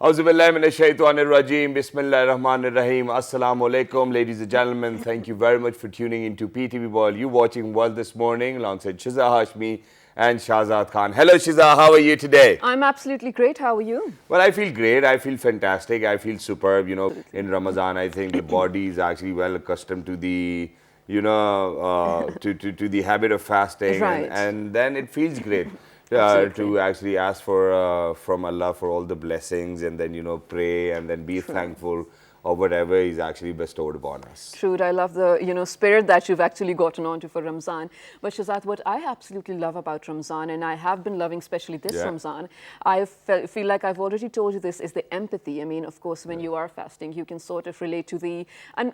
Auzubillahiminash-shaytanir-rajeem. Bismillahir-rahmanir-rahim. Assalamu alaikum, ladies and gentlemen. Thank you very much for tuning into PTV World. You watching World this morning alongside Shiza Hashmi and Shahzad Khan. Hello Shiza, how are you today? I'm absolutely great. How are you? Well, I feel great. I feel fantastic. I feel superb. You know, in Ramadan, I think the body is actually well accustomed to the, to the habit of fasting, Right. and then it feels great. Absolutely. To actually ask for from Allah for all the blessings, and then pray and then be thankful of whatever He's actually bestowed upon us. True. I love the spirit that you've actually gotten onto for Ramzan. But Shazad, what I absolutely love about Ramzan, and I have been loving especially this Ramzan, I feel like I've already told you this, is the empathy. I mean, of course, when you are fasting, you can sort of relate to the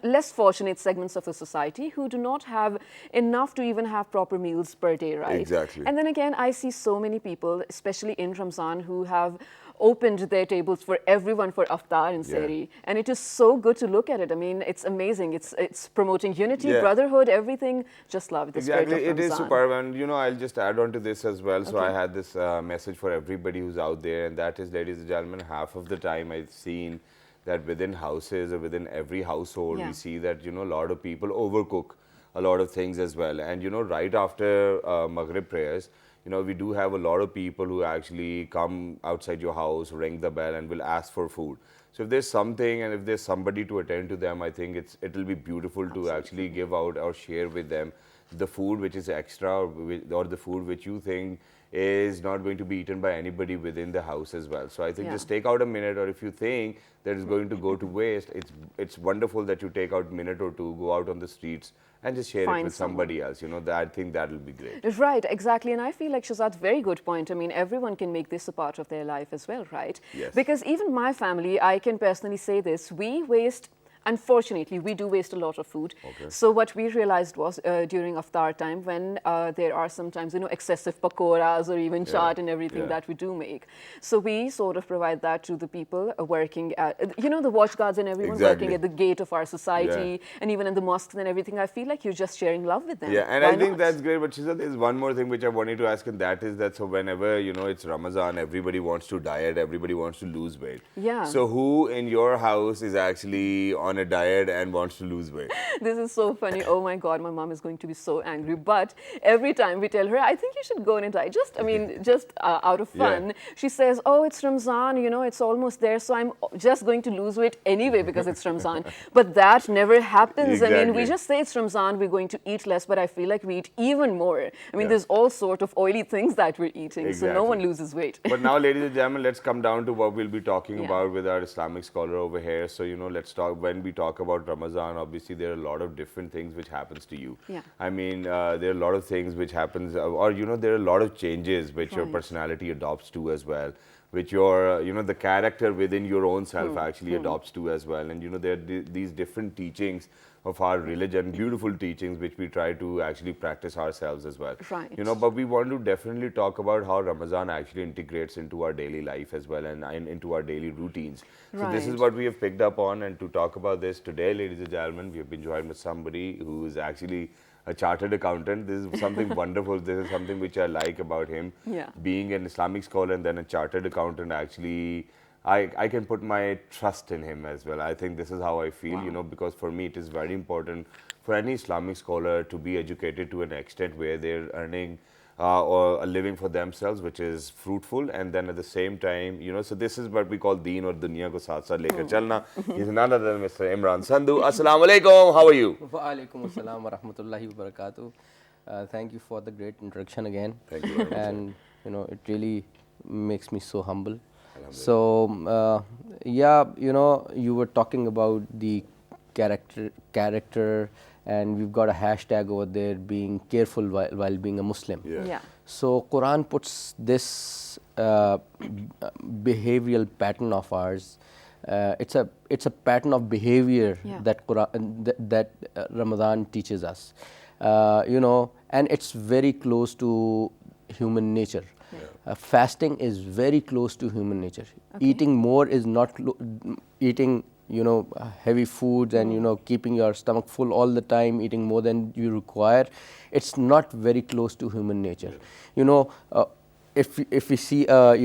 less fortunate segments of the society who do not have enough to even have proper meals per day, right? Exactly. And then again, I see so many people, especially in Ramzan, who have opened their tables for everyone for iftar and sehri, and it is so good to look at it. I mean, it's amazing. It's promoting unity, brotherhood, everything. Just love it. The spirit Exactly, of it is Ramzan. superb, and I'll just add on to this as well. So I had this message for everybody who's out there, and that is, ladies and gentlemen, half of the time I've seen that within houses or within every household, we see that a lot of people overcook a lot of things as well. And right after Maghrib prayers, we do have a lot of people who actually come outside your house, ring the bell, and will ask for food. So if there's something and if there's somebody to attend to them, I think it'll be beautiful to actually give out or share with them the food which is extra, or the food which you think is not going to be eaten by anybody within the house as well. So I think just take out a minute, or if you think that is going to go to waste, it's wonderful that you take out a minute or two, go out on the streets and just share it with somebody else. I think that'll be great. Right, exactly. And I feel like Shazad's very good point. I mean, everyone can make this a part of their life as well, right? Yes. Because even my family, I can personally say this, we waste. Unfortunately, we do waste a lot of food. So what we realized was during iftar time, when there are sometimes excessive pakoras or even chaat and everything that we do make. So we sort of provide that to the people working at the watch guards and everyone working at the gate of our society, and even in the mosques and everything. I feel like you're just sharing love with them. Yeah, and Why I think not? that's great. But Shiza, there's one more thing which I wanted to ask, and that is that so whenever it's Ramadan, everybody wants to diet, everybody wants to lose weight. Yeah. So who in your house is actually on a diet and wants to lose weight? This is so funny. Oh my God, my mom is going to be so angry. But every time we tell her, I think you should go on a diet, just out of fun, she says, oh, it's Ramzan, it's almost there, so I'm just going to lose weight anyway because it's Ramzan. But that never happens. I mean, we just say it's Ramzan, we're going to eat less, but I feel like we eat even more. I mean, there's all sort of oily things that we're eating, so no one loses weight. But now, ladies and gentlemen, let's come down to what we'll be talking about with our Islamic scholar over here. So, let's talk, when we talk about Ramadan, obviously there are a lot of different things which happens to you. I mean, there are a lot of things which happens, or there are a lot of changes which your personality adopts to as well, which your, the character within your own self actually adopts to as well. And, there are these different teachings of our religion, beautiful teachings which we try to actually practice ourselves as well. Right. But we want to definitely talk about how Ramadan actually integrates into our daily life as well, and into our daily routines. So this is what we have picked up on, and to talk about this today, ladies and gentlemen, we have been joined with somebody who is actually a chartered accountant. This is something wonderful. This is something which I like about him. Being an Islamic scholar and then a chartered accountant, actually I can put my trust in him as well. I think this is how I feel, because for me it is very important for any Islamic scholar to be educated to an extent where they're earning or a living for themselves, which is fruitful, and then at the same time, so this is what we call deen or dunya ko saath saath lekar chalna. He's none other than Mr. Imran. Sandhu, assalamu alaikum, how are you? Wa alaikum assalam wa rahmatullahi wa barakatuh. Thank you for the great introduction again. Thank you very much. And it really makes me so humble. So you were talking about the character, and we've got a hashtag over there, being careful while being a Muslim. So Quran puts this behavioral pattern of ours. It's a pattern of behavior that Quran, that Ramadan teaches us. And it's very close to human nature. Fasting is very close to human nature. Eating more is not eating heavy foods and keeping your stomach full all the time, eating more than you require. It's not very close to human nature. if we see a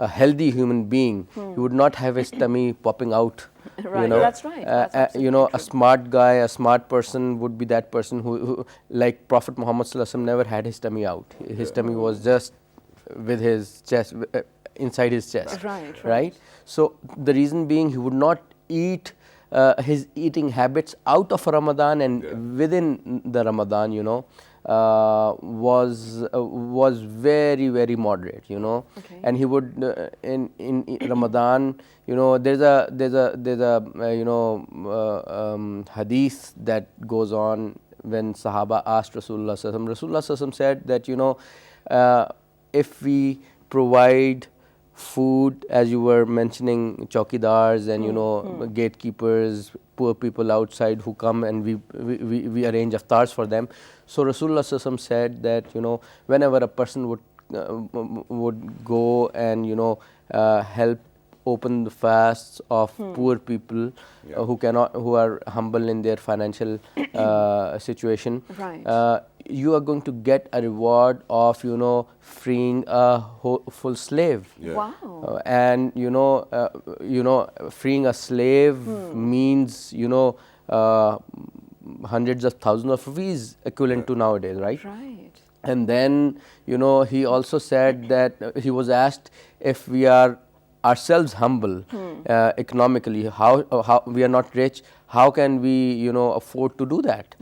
healthy human being, he would not have his tummy popping out. Right, that's right. That's A true. smart guy, a smart person would be that person who like Prophet Muhammad Sallallahu Alaihi Wasallam never had his tummy out. His tummy was just with his chest, inside his chest. Right. So the reason being, he would not eat. His eating habits out of Ramadan and within the Ramadan, was very moderate, Okay. and he would in Ramadan, there's a hadith that goes on when Sahaba asked Rasulullah Sallallahu Alaihi Wasallam. Rasulullah Sallallahu Alaihi Wasallam said that if we provide food, as you were mentioning, chowkidars and gatekeepers, poor people outside who come and we arrange iftars for them. So Rasulullah Sallallahu Alaihi Wasallam said that whenever a person would go and help open the fasts of poor people who are humble in their financial situation, Right. you are going to get a reward of freeing a full slave. Wow. And freeing a slave means hundreds of thousands of rupees equivalent to nowadays, right? Right. And then he also said that he was asked if we are ourselves humble economically, how we are not rich, how can we afford to do that?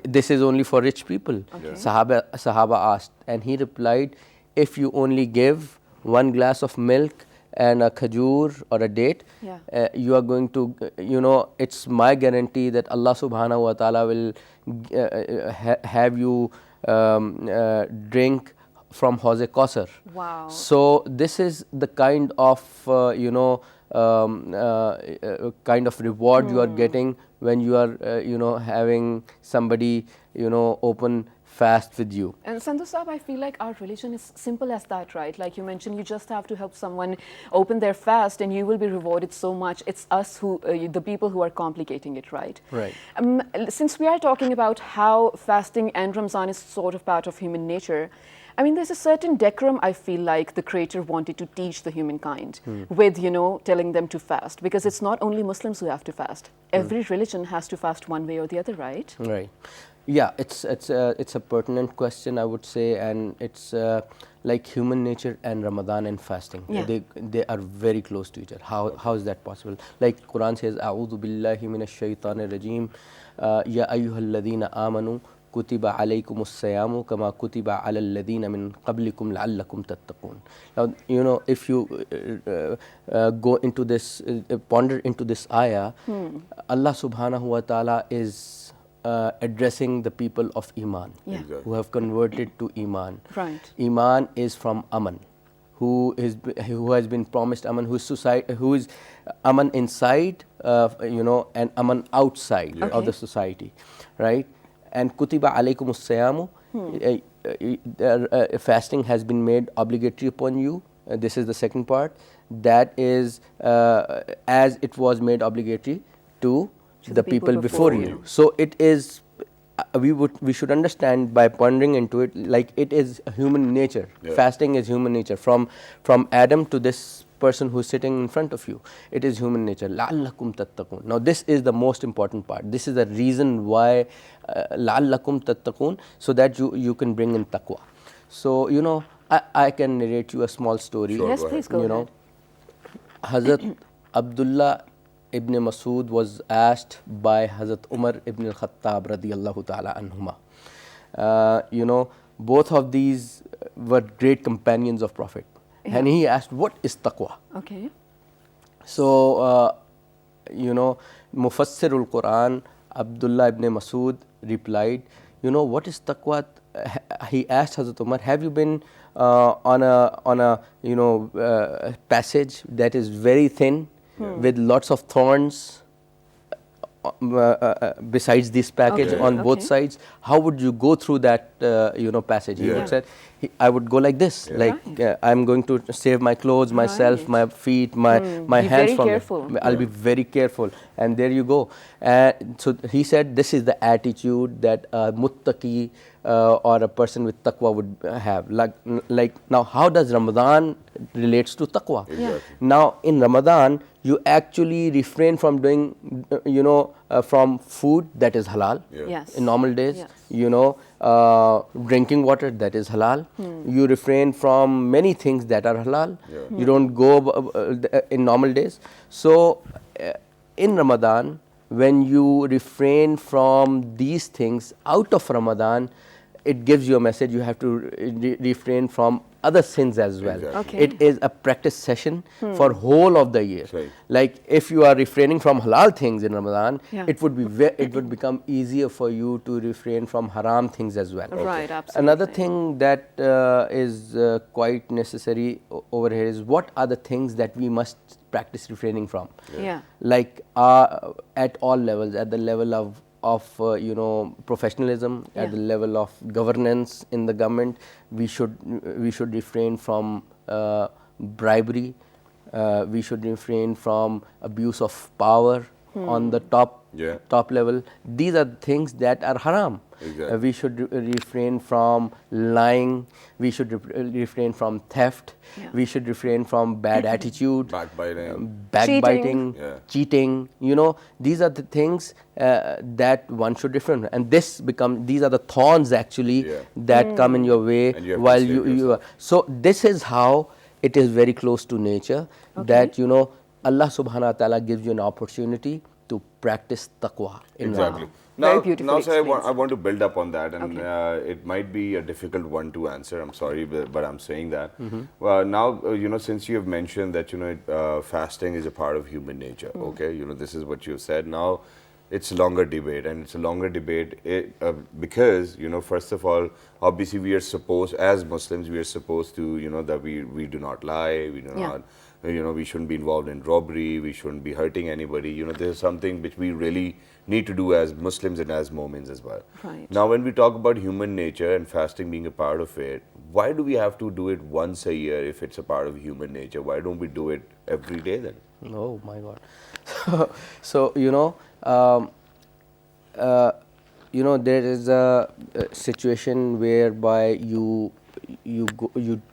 This is only for rich people. Sahaba asked, and he replied, if you only give one glass of milk and a khajur or a date, you are going to it's my guarantee that Allah subhanahu wa ta'ala will have you drink from Hawz Kausar. Wow. So this is the kind of kind of reward you are getting when you are having somebody open fast with you. And Sandhu Sahab, I feel like our religion is simple as that, right? Like you mentioned, you just have to help someone open their fast and you will be rewarded so much. It's us who, the people who are complicating it, right? Right. Since we are talking about how fasting and Ramzan is sort of part of human nature, I mean, there's a certain decorum I feel like the Creator wanted to teach the humankind with, telling them to fast. Because it's not only Muslims who have to fast. Every religion has to fast one way or the other, right? Right. Yeah, it's a pertinent question, I would say, and it's like human nature and Ramadan and fasting. They are very close to each other. How is that possible? Like Quran says, "A'udhu billahi minash shaitanir rajim. Ya ayyuhalladhina amanu kutiba alaykumus siyamu kama kutiba alal ladhina min qablikum la'allakum tattaqun." Now, if you go into this, ponder into this ayah, Allah subhanahu wa ta'ala is addressing the people of Iman, who have converted to Iman. Right. Iman is from Aman, who has been promised Aman, who is Aman inside, and Aman outside of the society, right? And Kutiba alaykumus siyamu, fasting has been made obligatory upon you. This is the second part. That is as it was made obligatory to the people before you. So it is, we should understand by pondering into it, like it is human nature. Fasting is human nature. From Adam to this person who is sitting in front of you, it is human nature. لَعَلَّكُمْ تَتَّقُونَ. Now this is the most important part. This is the reason why لَعَلَّكُمْ تَتَّقُونَ, so that you can bring in taqwa. So I can narrate you a small story. Sure, yes, please go ahead. Hazrat Abdullah Ibn Masud was asked by Hazrat Umar Ibn al-Khattab radiyallahu ta'ala anhuma. Both of these were great companions of Prophet. And he asked, what is taqwa? Okay. So, Mufassirul Quran, Abdullah Ibn Masud replied, what is taqwa? He asked Hazrat Umar, have you been on a passage that is very thin, with lots of thorns besides this package on both sides, how would you go through that passage? He would say, I would go like this, like I'm going to save my clothes, myself, my feet, my hands from it. I'll be very careful, and there you go. So he said this is the attitude that a muttaqi or a person with taqwa would have. Like now, how does Ramadan relates to taqwa? Now in Ramadan, you actually refrain from doing, from food that is halal. In normal days, drinking water that is halal. You refrain from many things that are halal. You don't go in normal days. So in Ramadan, when you refrain from these things out of Ramadan, it gives you a message. You have to refrain from other sins as well. It is a practice session for whole of the year. Like if you are refraining from halal things in Ramadan, it would become easier for you to refrain from haram things as well. Right, absolutely. Another thing that is quite necessary over here is what are the things that we must practice refraining from. Like at all levels, at the level of professionalism, at the level of governance in the government, we should refrain from bribery. We should refrain from abuse of power on the top level. These are things that are haram. We should refrain from lying. We should refrain from theft. We should refrain from bad attitude, backbiting, cheating. These are the things that one should refrain. And these are the thorns actually that come in your way while you are. So this is how it is very close to nature that Allah subhanahu wa ta'ala gives you an opportunity to practice taqwa. Exactly. Now, sir, I want to build up on that, and it might be a difficult one to answer. I'm sorry, but I'm saying that. Well, now, since you have mentioned that, fasting is a part of human nature, this is what you've said. Now, it's a longer debate, and it's a longer debate because, first of all, obviously we are supposed, as Muslims, we are supposed to, that we do not lie, we do not, we shouldn't be involved in robbery, we shouldn't be hurting anybody. There's something which we really need to do as Muslims and as Mu'mins as well. Now, when we talk about human nature and fasting being a part of it, why do we have to do it once a year if it's a part of human nature? Why don't we do it every day then? Oh my God. So, there is a situation whereby you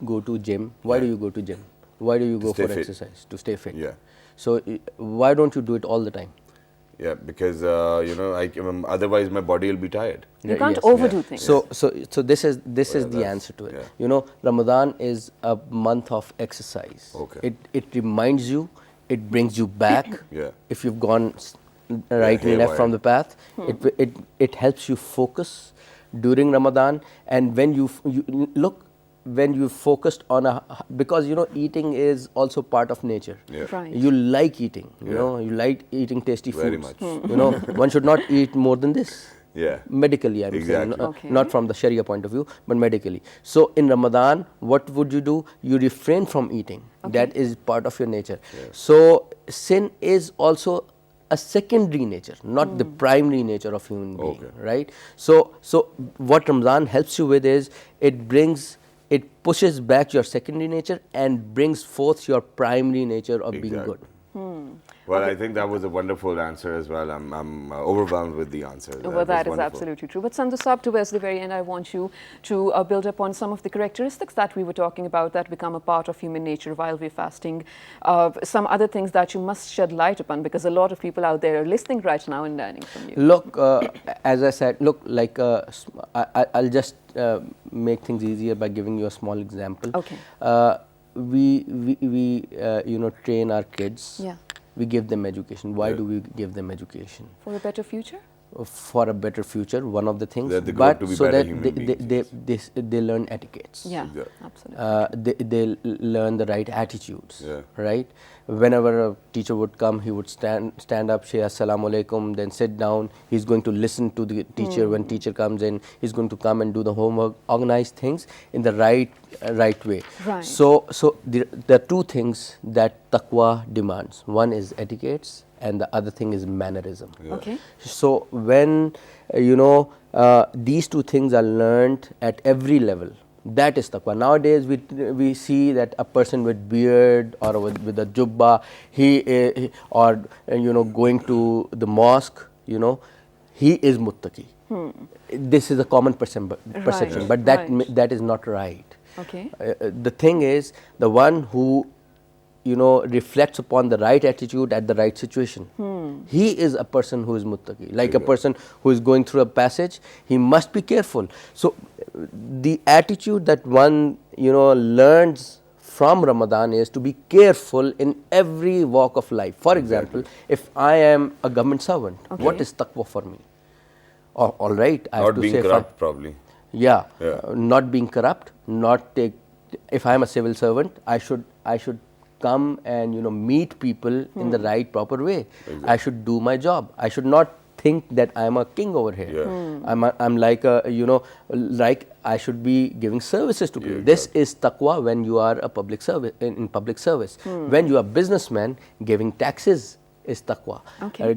go to gym. Why do you go to gym? Why do you go for exercise? To stay fit. So why don't you do it all the time? Because otherwise my body will be tired. You can't overdo things. So this is the answer to it. Ramadan is a month of exercise. It reminds you, it brings you back. If you've gone right and left from the path, it helps you focus during Ramadan. And when you look, when you focused on because eating is also part of nature. You like eating, you like eating tasty foods. Very much. One should not eat more than this. Medically, I'm saying, not from the Sharia point of view, but medically. So in Ramadan, what would you do? You refrain from eating. That is part of your nature. So sin is also a secondary nature, not the primary nature of human being, right? So what Ramadan helps you with is it pushes back your secondary nature and brings forth your primary nature of being good. Well, I think that was a wonderful answer as well. I'm overwhelmed with the answer. Well, that is absolutely true. But Sandhu Saab, towards the very end, I want you to build upon some of the characteristics that we were talking about that become a part of human nature while we're fasting. Some other things that you must shed light upon, because a lot of people out there are listening right now and learning from you. Look, as I said, like I'll just make things easier by giving you a small example. We train our kids. We give them education. Why do we give them education? For a better future? For a better future, one of the things. But so that they learn etiquettes. Absolutely. They learn the right attitudes, right? Whenever a teacher would come, he would stand up, say Assalamu alaikum, then sit down. He's going to listen to the teacher. When teacher comes in, he's going to come and do the homework, organize things in the right way. So there are two things that taqwa demands. One is etiquettes and the other thing is mannerism. Okay. So when these two things are learned at every level, that is taqwa. Nowadays we see that a person with beard or with a jubba, or going to the mosque, he is muttaqi. This is a common perception, but that is not right. Okay. The thing is, the one who reflects upon the right attitude at the right situation, he is a person who is muttaqi. Like a person who is going through a passage, he must be careful. So the attitude that one learns from Ramadan is to be careful in every walk of life. For example, if I am a government servant, what is taqwa for me? All right, I have to Not being corrupt, probably. Yeah, not being corrupt, if I am a civil servant, I should come and meet people in the right proper way. I should do my job. I should not think that I am a king over here. I'm like like I should be giving services to people. This is taqwa when you are a public service, in public service. When you are businessman, giving taxes is taqwa.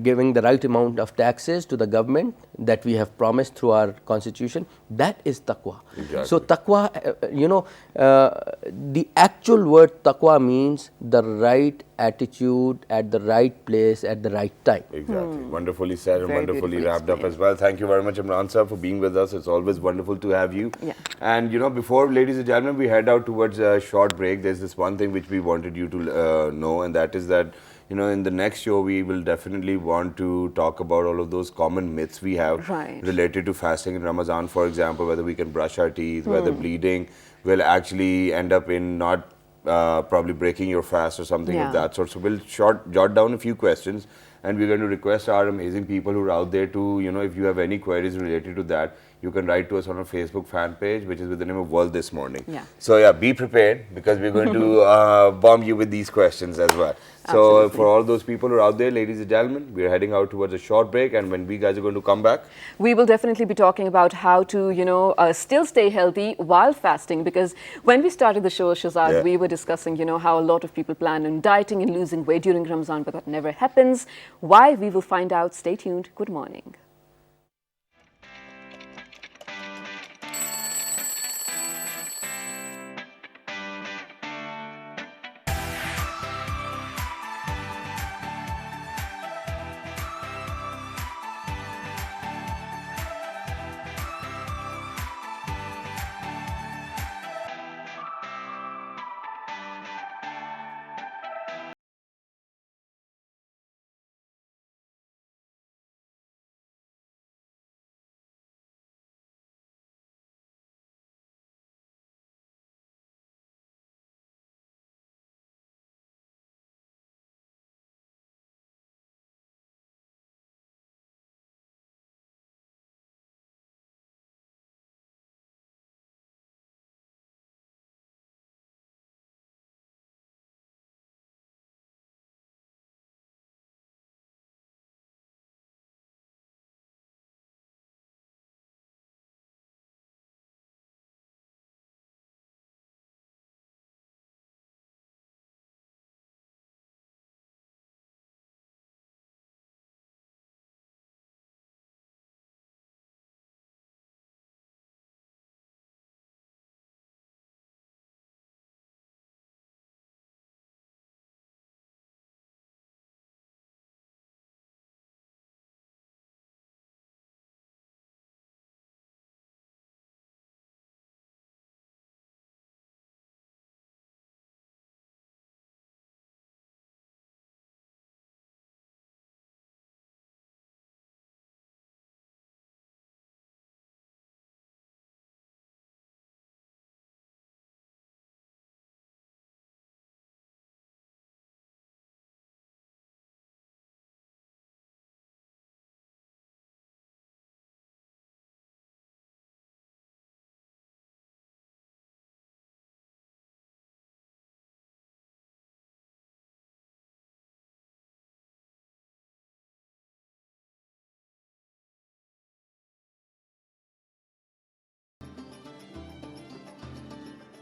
Giving the right amount of taxes to the government that we have promised through our constitution, that is taqwa. So taqwa, the actual word taqwa means the right attitude at the right place at the right time. Exactly. Wonderfully said and Very wonderfully beautifully wrapped up as well. Thank you very much, Imran sir, for being with us. It's always wonderful to have you. Yeah. And before, ladies and gentlemen, we head out towards a short break, there's this one thing which we wanted you to know, and that is that in the next show, we will definitely want to talk about all of those common myths we have related to fasting in Ramadan. For example, whether we can brush our teeth, whether bleeding will actually end up in not probably breaking your fast or something of that sort. So we'll jot down a few questions, and we're going to request our amazing people who are out there to, if you have any queries related to that, you can write to us on our Facebook fan page, which is with the name of World This Morning. So yeah, be prepared, because we're going to bomb you with these questions as well. So for all those people who are out there, ladies and gentlemen, we're heading out towards a short break, and when we guys are going to come back, we will definitely be talking about how to, still stay healthy while fasting, because when we started the show, Shazad, we were discussing, how a lot of people plan on dieting and losing weight during Ramadan, but that never happens. Why? We will find out. Stay tuned. Good morning.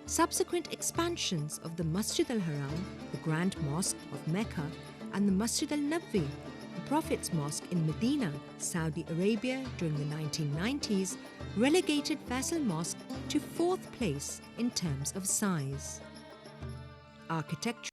Subsequent expansions of the Masjid al-Haram, the Grand Mosque of Mecca, and the Masjid al-Nabwi the Prophet's Mosque in Medina, Saudi Arabia during the 1990s relegated Faisal Mosque to 4th place in terms of size. Architecture.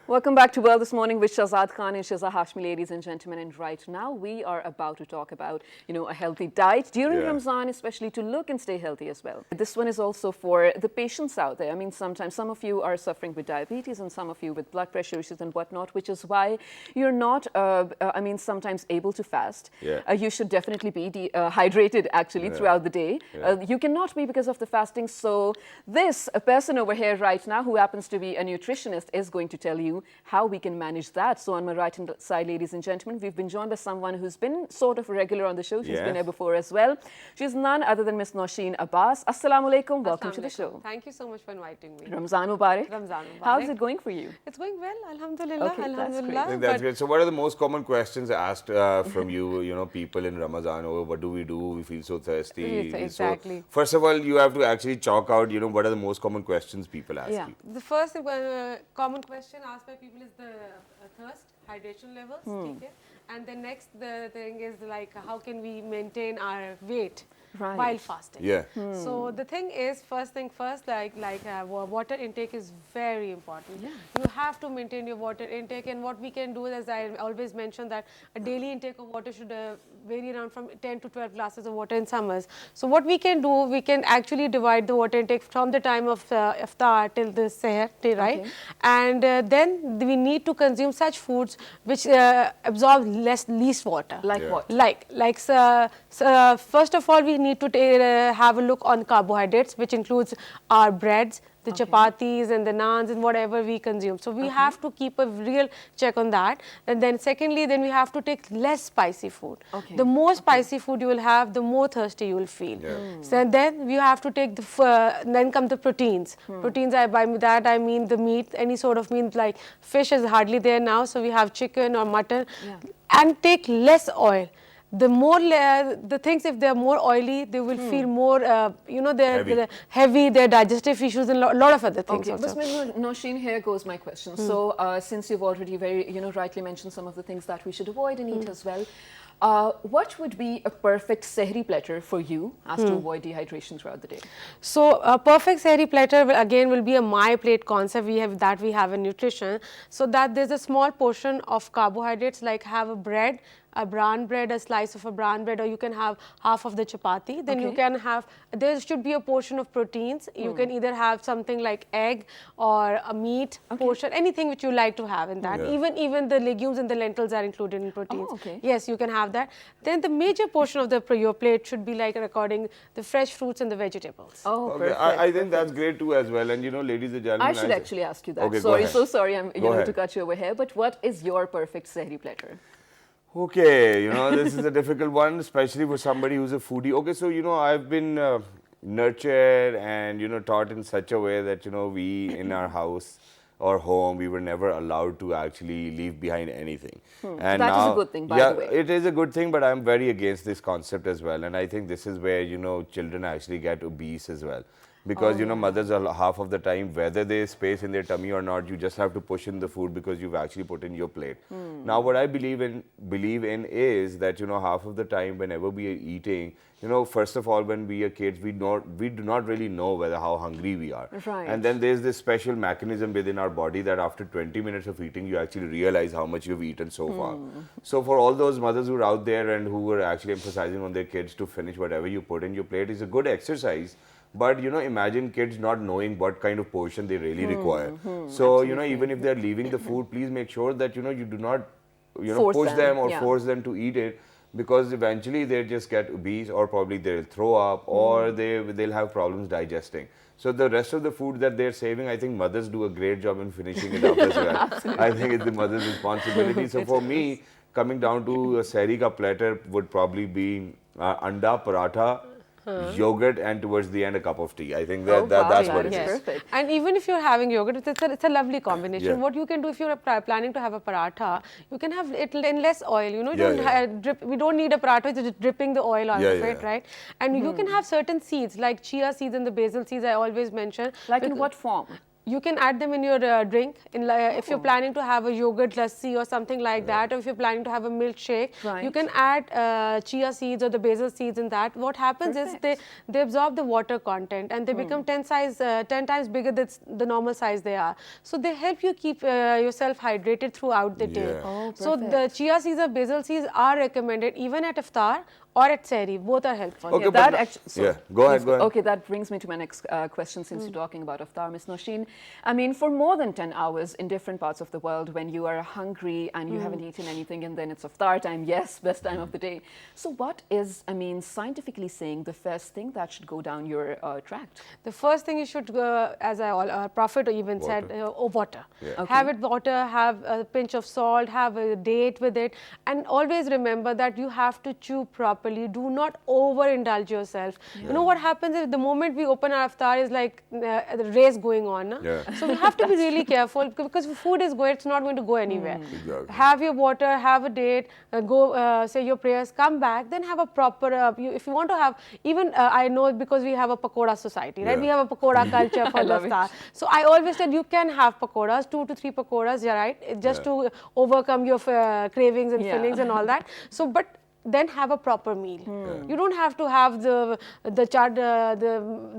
Welcome back to World This Morning with Shahzad Khan and Shiza Hashmi, ladies and gentlemen. And right now we are about to talk about, a healthy diet during Ramzan, especially to look and stay healthy as well. This one is also for the patients out there. I mean, sometimes some of you are suffering with diabetes and some of you with blood pressure issues and whatnot, which is why you're not, sometimes able to fast. You should definitely be hydrated actually throughout the day. You cannot be because of the fasting. So this, a person over here right now who happens to be a nutritionist is going to tell you how we can manage that. So on my right hand side, ladies and gentlemen, we've been joined by someone who's been sort of regular on the show. She's been here before as well. She's none other than Miss Nausheen Abbas. Assalamu alaikum. Welcome to the show. Thank you so much for inviting me. Ramzan Mubarak. Ramzan Mubarak. How's it going for you? It's going well, alhamdulillah. Okay, alhamdulillah. I think that's great. So what are the most common questions asked from you, people in Ramadan? Oh, what do? We feel so thirsty. Exactly. So, first of all, you have to actually chalk out, what are the most common questions people ask you? The first common question asked by people is the thirst, hydration levels. Okay? And then next, the thing is like, how can we maintain our weight while fasting? So the thing is, first thing first, water intake is very important. You have to maintain your water intake, and what we can do, as I always mention, that a daily intake of water should vary around from 10 to 12 glasses of water in summers. So what we can do, we can actually divide the water intake from the time of iftar till the seher, right? And then we need to consume such foods which absorb least water. Like what? First of all, we need to have a look on carbohydrates, which includes our breads, the chapatis and the naans and whatever we consume. So we have to keep a real check on that. And then secondly, then we have to take less spicy food. The more spicy food you will have, the more thirsty you will feel. So then we have to take then come the proteins. Proteins, by that I mean the meat, any sort of meat, like fish is hardly there now, so we have chicken or mutton. And take less oil. The more the things, if they are more oily, they will feel more, they're heavy, their digestive issues, and a lot of other things. But Nausheen, here goes my question. So since you've already very, rightly mentioned some of the things that we should avoid and eat as well, what would be a perfect sehri platter for you as to avoid dehydration throughout the day? So a perfect sehri platter will be a my plate concept. We have in nutrition, so that there's a small portion of carbohydrates, like have a bread, a brown bread, a slice of a brown bread, or you can have half of the chapati. Then you can have, there should be a portion of proteins. You can either have something like egg or a meat portion, anything which you like to have in that. Even the legumes and the lentils are included in proteins. Yes, you can have that. Then the major portion of your plate should be like according the fresh fruits and the vegetables. I think that's great too as well. And ladies and gentlemen, I should actually ask you that. Okay, sorry, so sorry, I'm to cut you over here. But what is your perfect sehri platter? Okay, this is a difficult one, especially for somebody who's a foodie. Okay, so, I've been nurtured and, taught in such a way that, we in our house or home, we were never allowed to actually leave behind anything. And that now, is a good thing, by the way. It is a good thing, but I'm very against this concept as well. And I think this is where, children actually get obese as well. Because, mothers are half of the time, whether there's space in their tummy or not, you just have to push in the food because you've actually put in your plate. Now, what I believe in is that, half of the time, whenever we are eating, first of all, when we are kids, we do not really know how hungry we are. And then there's this special mechanism within our body that after 20 minutes of eating, you actually realize how much you've eaten so far. So for all those mothers who are out there and who are actually emphasizing on their kids to finish whatever you put in your plate, is a good exercise. But, imagine kids not knowing what kind of portion they really require. So, even if they're leaving the food, please make sure that, you do not, push them or force them to eat it, because eventually they'll just get obese, or probably they'll throw up, or they'll have problems digesting. So the rest of the food that they're saving, I think mothers do a great job in finishing it up as well. I think it's the mother's responsibility. So for me, coming down to a sehri ka platter would probably be anda, paratha, yogurt, and towards the end a cup of tea. I think that's what it is. Perfect. And even if you're having yogurt, it's a lovely combination. What you can do if you're planning to have a paratha, you can have it in less oil. You know, we don't need a paratha just dripping the oil out of it, right? And you can have certain seeds like chia seeds and the basil seeds. I always mention. Like in what form? You can add them in your drink. If you're planning to have a yogurt lassi or something like that, or if you're planning to have a milkshake, you can add chia seeds or the basil seeds in that. What happens is they absorb the water content and they become 10 times bigger than the normal size they are. So they help you keep yourself hydrated throughout the day. So the chia seeds or basil seeds are recommended even at iftar or at sehri. Both are helpful. Okay, go ahead. Okay, that brings me to my next question since you're talking about iftar, Ms. Nosheen. I mean, for more than 10 hours in different parts of the world, when you are hungry and you haven't eaten anything and then it's iftar time, yes, best time of the day. So what is, I mean, scientifically saying the first thing that should go down your tract? The first thing you should, as our Prophet even said, water. Have it water, have a pinch of salt, have a date with it, and always remember that you have to chew properly. Do not overindulge yourself. You know what happens is the moment we open our iftar is like the race going on. So we have to be really careful because if food is going, it's not going to go anywhere. Exactly. Have your water, have a date, go say your prayers, come back, then have a proper, if you want to have, even I know because we have a pakoda society, right? We have a pakoda culture for iftar. So I always said you can have pakodas, 2 to 3 pakodas, right? Just to overcome your cravings and feelings and all that. So, but then have a proper meal. You don't have to have the chaat,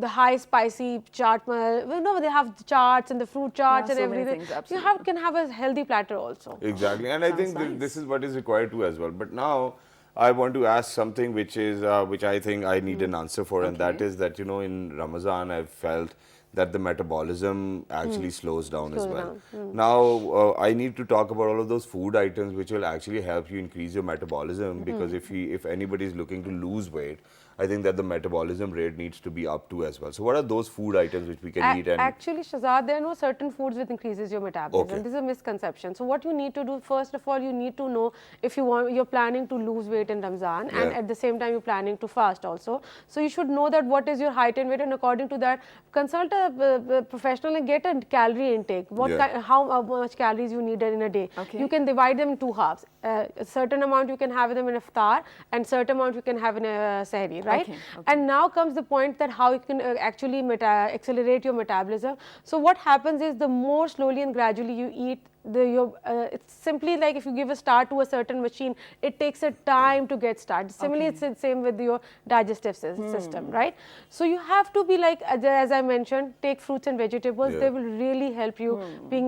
the high spicy chaat. No, they have the charts and the fruit charts and everything. You can have a healthy platter also. Exactly, and I think this is what is required too as well. But now I want to ask something which is which I think I need an answer for, and that is that, you know, in Ramadan I've felt that the metabolism actually slows down as well. Now, I need to talk about all of those food items which will actually help you increase your metabolism, because if anybody is looking to lose weight, I think that the metabolism rate needs to be up too as well. So what are those food items which we can eat? And actually, Shahzad, there are no certain foods which increases your metabolism. This is a misconception. So what you need to do, first of all, you need to know if you're planning to lose weight in Ramzan, and at the same time you're planning to fast also. So you should know that what is your height and weight, and according to that, consult a professional and get a calorie intake. How much calories you need in a day. You can divide them in 2 halves. A certain amount you can have them in iftar, and certain amount you can have in a sehri. Right? And now comes the point that how you can actually accelerate your metabolism. So what happens is the more slowly and gradually you eat, it's simply like if you give a start to a certain machine, it takes a time to get started. Similarly, it's the same with your digestive system, right? So you have to be like, as I mentioned, take fruits and vegetables. They will really help you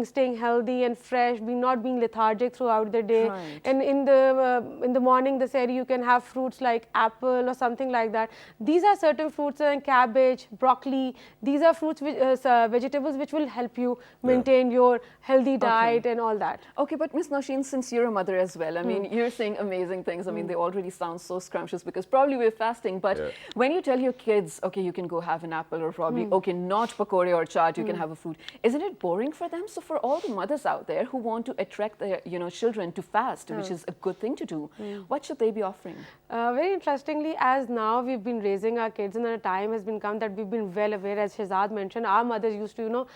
staying healthy and fresh, not being lethargic throughout the day. And in the morning, the sehri, you can have fruits like apple or something like that. These are certain fruits, and cabbage, broccoli. These are fruits, vegetables which will help you maintain your healthy diet and all that. Okay, but Ms. Nosheen, since you're a mother as well, I mean, you're saying amazing things. I mean, they already sound so scrumptious because probably we're fasting. But when you tell your kids, okay, you can go have an apple, or probably, okay, not pakore or chaat, you can have a fruit, isn't it boring for them? So for all the mothers out there who want to attract their, children to fast, which is a good thing to do, what should they be offering? Very interestingly, as now we've been raising our kids, and a time has been come that we've been well aware, as Shahzad mentioned, our mothers used to,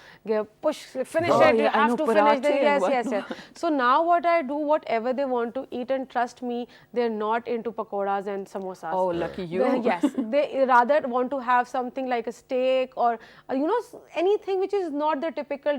push, finish it, you have to finish it. Yes. So now what I do, whatever they want to eat, and trust me, they're not into pakoras and samosas. Oh, lucky you. Yes, they rather want to have something like a steak or, anything which is not the typical,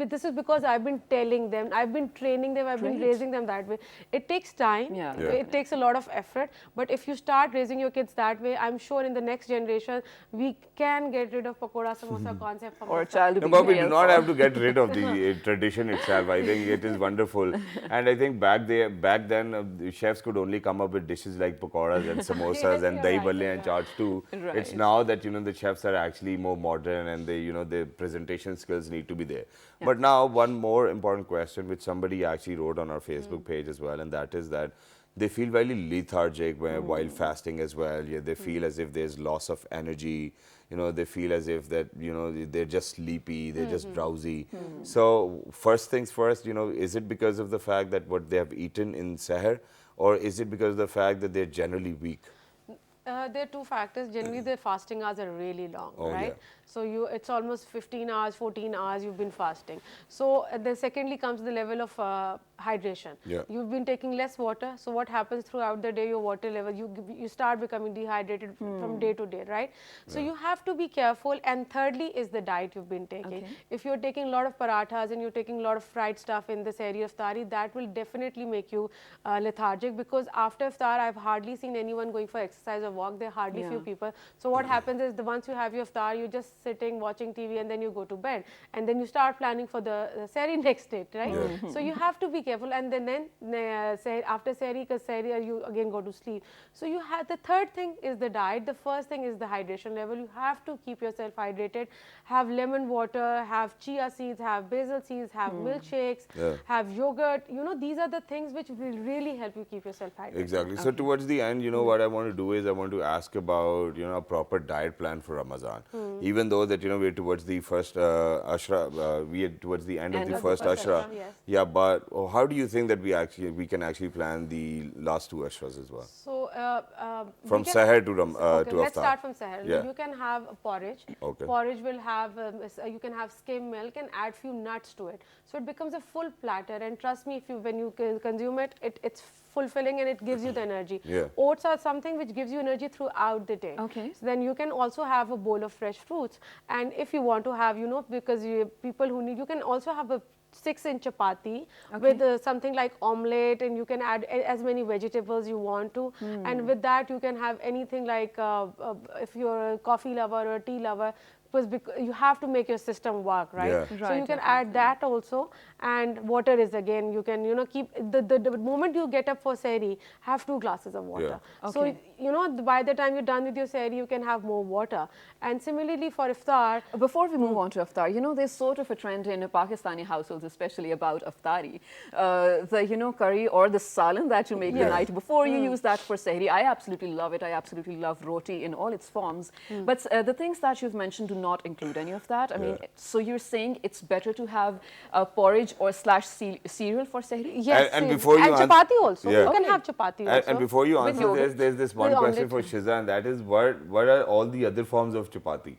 this is because I've been telling them, I've been training them, I've been raising them that way. It takes time, it takes a lot of effort, but if you start raising your kids that way, I'm sure in the next generation, we can get rid of pakora, samosa concept from or child. But we do not have to get rid of the tradition itself. I think it is wonderful, and I think back then the chefs could only come up with dishes like pakoras and samosas and dahi bhalle and chaats too. It's now that the chefs are actually more modern, and the presentation skills need to be there. But now one more important question which somebody actually wrote on our Facebook page as well, and that is that they feel very lethargic while fasting as well. They feel as if there's loss of energy. they feel as if that, they're just sleepy, they're just drowsy. So first things first, is it because of the fact that what they have eaten in Seher, or is it because of the fact that they're generally weak? There are two factors. Generally, the fasting hours are really long, right? Yeah. So it's almost 15 hours, 14 hours you've been fasting. So then secondly comes the level of hydration. Yeah. You've been taking less water. So what happens throughout the day, your water level, you start becoming dehydrated from day to day, right? So you have to be careful. And thirdly is the diet you've been taking. If you're taking a lot of parathas and you're taking a lot of fried stuff in this area of iftari, that will definitely make you lethargic, because after iftar, I've hardly seen anyone going for exercise or walk. There are hardly few people. So what happens is, once you have your iftar, you're just sitting watching TV, and then you go to bed, and then you start planning for the sehri next day, right? So you have to be careful. And then after sehri, because sehri, you again go to sleep. So you have the third thing is the diet. The first thing is the hydration level. You have to keep yourself hydrated. Have lemon water, have chia seeds, have basil seeds, have milkshakes, have yogurt. These are the things which will really help you keep yourself hydrated. Exactly. So towards the end, what I want to do is I want to ask about, a proper diet plan for Ramadan. Even though that, we're towards the first Ashra, we are towards the end of the first Ashra. Yes. Yeah, but how do you think that we can actually plan the last two Ashras as well? So From Seher to Iftar. Let's start from Seher. Yeah. You can have a porridge. Okay. Porridge will have, you can have skim milk and add few nuts to it. So it becomes a full platter, and trust me, when you consume it, it's fulfilling and it gives you the energy. Yeah. Oats are something which gives you energy throughout the day. Okay. So then you can also have a bowl of fresh fruits. And if you want to have, because people who need, you can also have a 6-inch chapati with something like omelette, and you can add as many vegetables you want to. And with that, you can have anything like, if you're a coffee lover or a tea lover, because you have to make your system work, right? Yeah. So you can add that also. And water is again, you can, keep, the moment you get up for sehri, have 2 glasses of water. Yeah. So, by the time you're done with your sehri, you can have more water. And similarly for iftar. Before we move on to iftar, there's sort of a trend in Pakistani households, especially about iftari. The, curry or the salan that you make the night before, you use that for sehri. I absolutely love it. I absolutely love roti in all its forms. But the things that you've mentioned do not include any of that. I mean, so you're saying it's better to have a porridge or / cereal for sehri? Yes, and before you chapati also. Yeah. You can have chapati also. And before you answer, there's this one question for omelette. Shiza, and that is, what are all the other forms of chapati?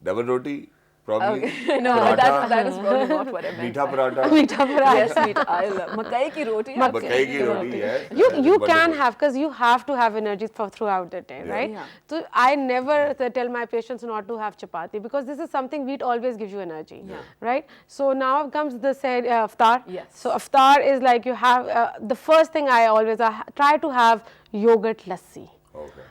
Double roti? Probably. Okay. No, that is probably not what I meant. Meetha paratha? Meetha paratha. Yes, meetha. I love makai ki roti. Makai ki roti, yes. You can have, because you have to have energy throughout the day, right? Yeah. So I never tell my patients not to have chapati, because this is something wheat always gives you energy, right? So now comes the iftar. Yes. So iftar is like you have, the first thing I always try to have yogurt lassi. Okay.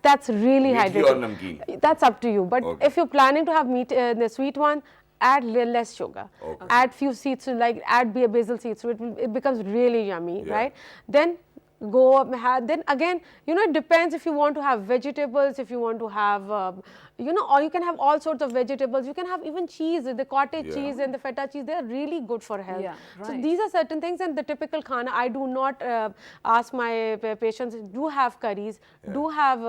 That's really Meathi hydrating. or namkeen? That's up to you. But if you're planning to have the sweet one, add less sugar. Okay. Add few seeds, like add basil seeds, so it becomes really yummy, right? Then then again, it depends if you want to have vegetables, if you want to have, or you can have all sorts of vegetables. You can have even cheese, the cottage cheese and the feta cheese. They are really good for health. Yeah, right. So these are certain things, and the typical khana, I do not ask my patients, do have curries, do have,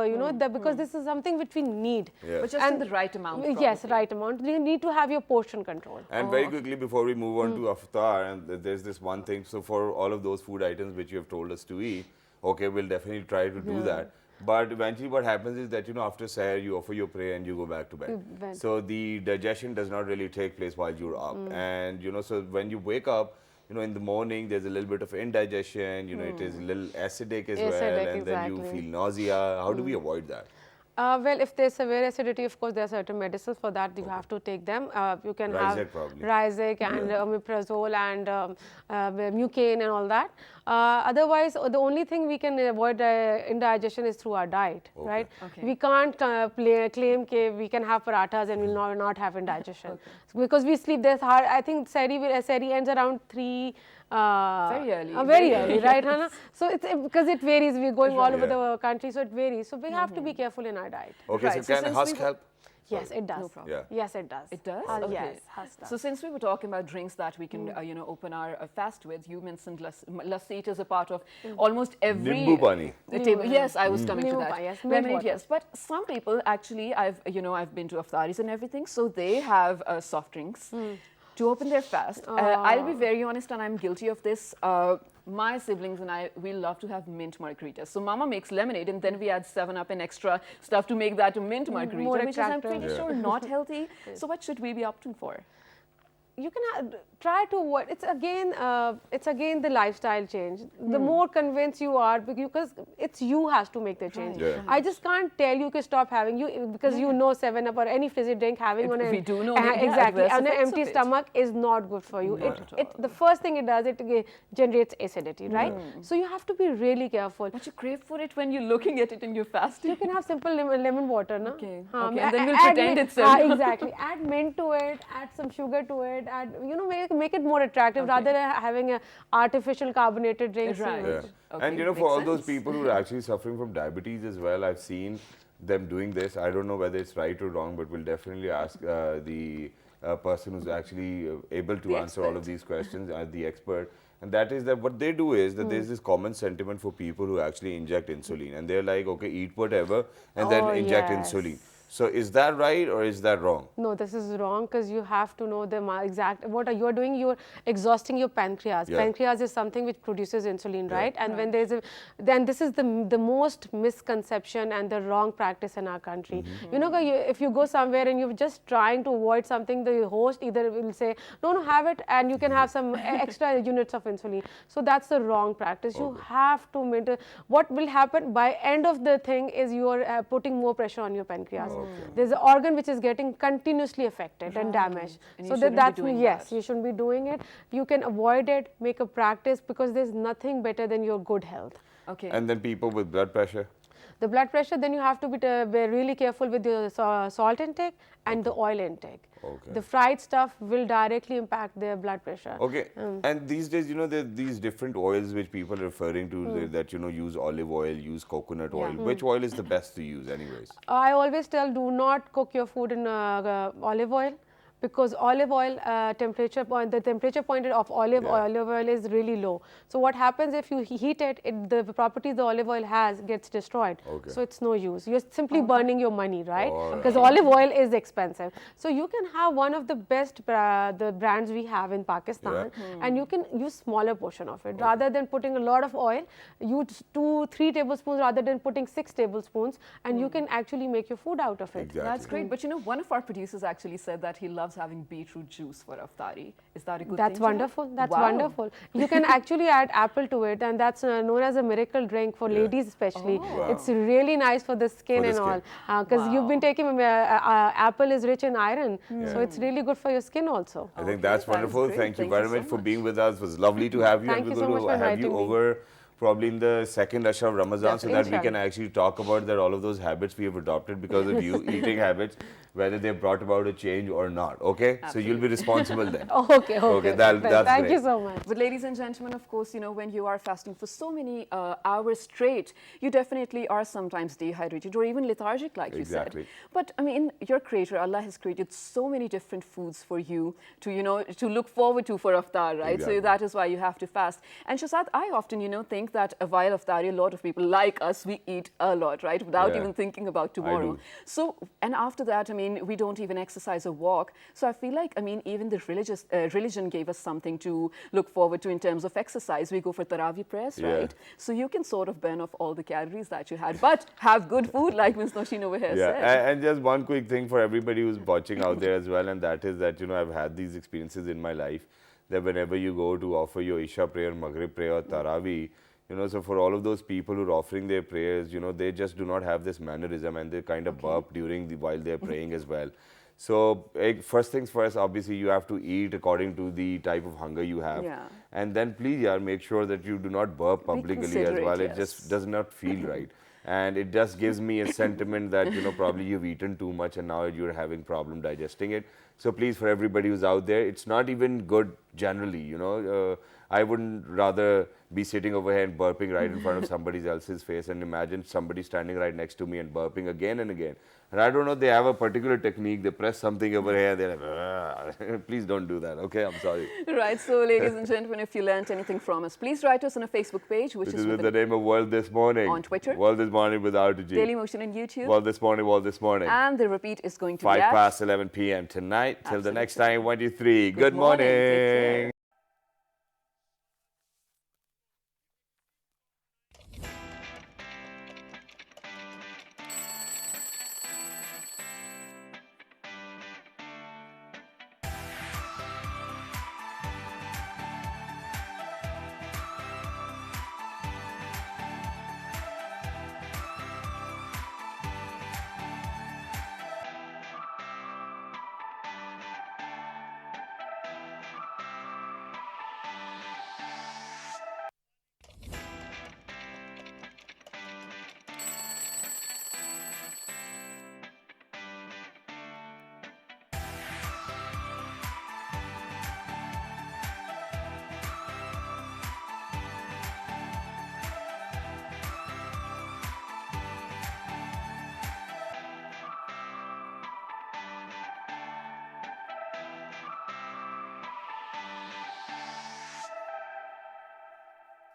because this is something which we need. Yeah. But just in the right amount. Yes, probably. right amount. You need to have your portion control. And very quickly, before we move on to iftar, and there's this one thing, so for all of those food items which you have told us to eat, okay, we'll definitely try to do that. But eventually what happens is that, after Seher, you offer your prayer and you go back to bed. So the digestion does not really take place while you're up. And, so when you wake up, in the morning, there's a little bit of indigestion, it is a little acidic as well, and then you feel nausea. How do we avoid that? Well, if there's severe acidity, of course, there are certain medicines for that. You have to take them. You can have Ryzec and omeprazole and Mucain and all that. Otherwise, the only thing we can avoid indigestion is through our diet, right? Okay. We can't claim that we can have parathas and will not have indigestion. Because we sleep, there's hard, I think sehri ends around 3. Very early. Very early, right, Hannah? So it's because it varies. We're going all over the country, so it varies. So we have to be careful in our diet. Okay, so can husk help? Yes, it does. No problem. Yes, it does. It does? Okay. Okay. Yes, has does. So since we were talking about drinks that we can, open our fast with, you mentioned lassi. It is a part of almost every Nimbu pani. table. Yes, I was coming to Nimbu that. pani, yes, Lemonade, water. yes. But some people actually, I've been to iftaris and everything, so they have soft drinks. To open their fast. I'll be very honest, and I'm guilty of this. My siblings and I, we love to have mint margaritas. So Mama makes lemonade, and then we add 7-Up and extra stuff to make that a mint margarita, More which is, I'm attractive. pretty sure, not healthy. So what should we be opting for? You can try to what it's again the lifestyle change. The more convinced you are, because it's you has to make the change. Right. Yeah. I just can't tell you to stop having because you know 7-Up or any fizzy drink having on we do know exactly adverse on an effects empty of it. stomach is not good for you. The first thing it does, it generates acidity, right? So you have to be really careful. But you crave for it when you're looking at it and you're fasting. You can have simple lemon water, no? Okay. Okay. And then we'll pretend it's exactly. Add mint to it. Add some sugar to it. Add make it more attractive rather than having a artificial carbonated drink. Right. Yeah. Okay, And for all those sense. people who are actually suffering from diabetes as well, I've seen them doing this. I don't know whether it's right or wrong, but we'll definitely ask the person who's actually able to answer all of these questions, the expert. And that is that what they do is that there's this common sentiment for people who actually inject insulin, and they're like, okay, eat whatever and then inject insulin. So is that right or is that wrong? No, this is wrong, because you have to know the exact, what you are doing, you are exhausting your pancreas. Yeah. Pancreas is something which produces insulin, right? And when there is then this is the most misconception and the wrong practice in our country. If you go somewhere and you're just trying to avoid something, the host either will say, no, have it, and you can have some extra units of insulin. So that's the wrong practice. You have to maintain. What will happen by end of the thing is you are putting more pressure on your pancreas. There's an organ which is getting continuously affected and damaged. And so you shouldn't that's be doing yes, that. you shouldn't be doing it. You can avoid it, make a practice, because there's nothing better than your good health. Okay. And then people with blood pressure? The blood pressure, then you have to be really careful with your salt intake and the oil intake. Okay. The fried stuff will directly impact their blood pressure. Okay. And these days, there are these different oils which people are referring to that, use olive oil, use coconut oil. Which oil is the best to use anyways? I always tell, do not cook your food in olive oil, because olive oil the temperature point of olive oil is really low. So what happens if you heat it, the properties the olive oil has gets destroyed. Okay. So it's no use. You're simply burning your money, right? Because olive oil is expensive. So you can have one of the best the brands we have in Pakistan, and you can use smaller portion of it. Rather than putting a lot of oil, use 2-3 tablespoons rather than putting 6 tablespoons, and you can actually make your food out of it. Exactly. That's great. But one of our producers actually said that he loves having beetroot juice for iftari. Is that a good That's thing? wonderful. That's Wow. wonderful. You can actually add apple to it, and that's known as a miracle drink for ladies especially. Wow. It's really nice for the skin For the and skin. all. Because you've been taking apple is rich in iron, so it's really good for your skin also. I think that's wonderful. great. Thank you Thank very you so much for much. being with us. It was lovely to have you. Thank and you we're so going much to for have you inviting me. over probably in the second Asha of Ramadan, so that we can Inshallah. actually talk about that all of those habits we have adopted because of you, eating habits, whether they brought about a change or not. Okay? So you'll be responsible then. Okay. That's Thank great. you so much. But ladies and gentlemen, of course, when you are fasting for so many hours straight, you definitely are sometimes dehydrated or even lethargic, like Exactly. you said. But I mean, your creator, Allah, has created so many different foods for you to, to look forward to for iftar, right? Exactly. So that is why you have to fast. And Shahzad, I often, think that while iftari, a lot of people like us, we eat a lot, right? Without even thinking about tomorrow. do. So, and after that, I mean, we don't even exercise or walk. So I feel like, I mean, even the religion gave us something to look forward to in terms of exercise. We go for Taraweeh prayers, right? So you can sort of burn off all the calories that you had, but have good food, like Ms. Nosheen over here said. And just one quick thing for everybody who's watching out there as well, and that is that, I've had these experiences in my life that whenever you go to offer your Isha prayer, Maghrib prayer, or Taraweeh, so for all of those people who are offering their prayers, they just do not have this mannerism and they kind of burp while they're praying as well. So first things first, obviously you have to eat according to the type of hunger you have. And then please, make sure that you do not burp publicly as well. It just does not feel right. And it just gives me a sentiment that, probably you've eaten too much and now you're having problem digesting it. So please, for everybody who's out there, it's not even good generally, you know. I wouldn't rather be sitting over here and burping right in front of somebody else's face, and imagine somebody standing right next to me and burping again and again. And I don't know, they have a particular technique. They press something over here, they're like, please don't do that, okay? I'm sorry. Right, so ladies and gentlemen, if you learned anything from us, please write us on a Facebook page, which is with the name of World This Morning. On Twitter. World This Morning without a G. Daily Motion on YouTube. World This Morning, World This Morning. And the repeat is going to be 5 past 11 p.m. tonight. Till the next time, 1, 2, 3. Good morning. Take care.